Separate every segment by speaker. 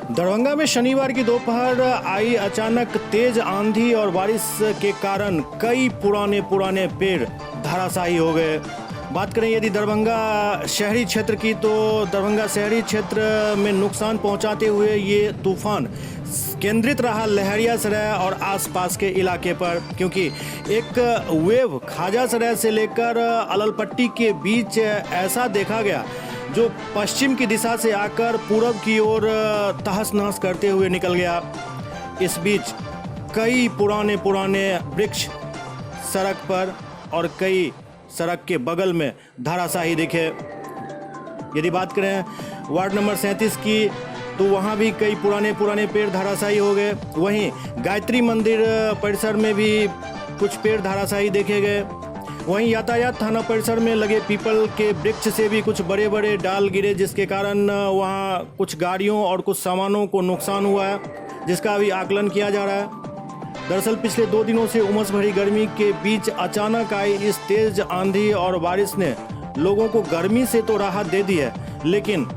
Speaker 1: दरभंगा में शनिवार की दोपहर आई अचानक तेज आंधी और बारिश के कारण कई पुराने पेड़ धराशायी हो गए। बात करें यदि दरभंगा शहरी क्षेत्र की, तो दरभंगा शहरी क्षेत्र में नुकसान पहुंचाते हुए ये तूफान केंद्रित रहा लहरियासराय और आसपास के इलाके पर, क्योंकि एक वेव खाजासराय से लेकर अललपट्टी के बीच ऐसा देखा गया जो पश्चिम की दिशा से आकर पूरब की ओर तहस नहस करते हुए निकल गया। इस बीच कई पुराने वृक्ष सड़क पर और कई सड़क के बगल में धराशायी दिखे। यदि बात करें वार्ड नंबर 37 की, तो वहाँ भी कई पुराने पेड़ धराशायी हो गए। वहीं गायत्री मंदिर परिसर में भी कुछ पेड़ धराशायी देखे गए। वहीं यातायात थाना परिसर में लगे पीपल के वृक्ष से भी कुछ बड़े डाल गिरे, जिसके कारण वहाँ कुछ गाड़ियों और कुछ सामानों को नुकसान हुआ है, जिसका अभी आकलन किया जा रहा है। दरअसल पिछले 2 दिनों से उमस भरी गर्मी के बीच अचानक आई इस तेज आंधी और बारिश ने लोगों को गर्मी से तो राहत दे दी है, लेकिन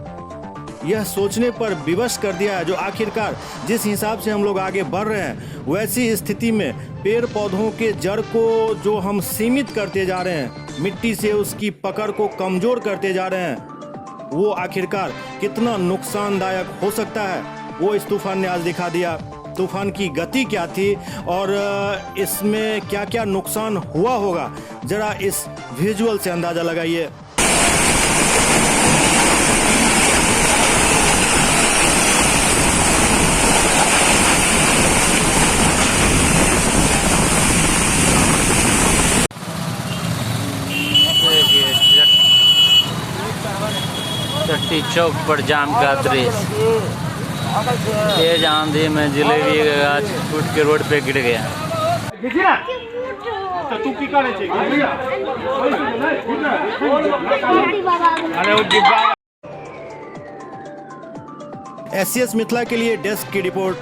Speaker 1: यह सोचने पर विवश कर दिया है जो आखिरकार जिस हिसाब से हम लोग आगे बढ़ रहे हैं, वैसी स्थिति में पेड़ पौधों के जड़ को जो हम सीमित करते जा रहे हैं, मिट्टी से उसकी पकड़ को कमज़ोर करते जा रहे हैं, वो आखिरकार कितना नुकसानदायक हो सकता है, वो इस तूफान ने आज दिखा दिया। तूफान की गति क्या थी और इसमें क्या क्या नुकसान हुआ होगा, ज़रा इस विजुअल से अंदाज़ा लगाइए।
Speaker 2: चट्टी चौक पर जाम का दृश्य। तेज आंधी में जलेबी का गाछ टूट के रोड पे गिर गया।
Speaker 1: SCS मिथिला के लिए डेस्क की रिपोर्ट।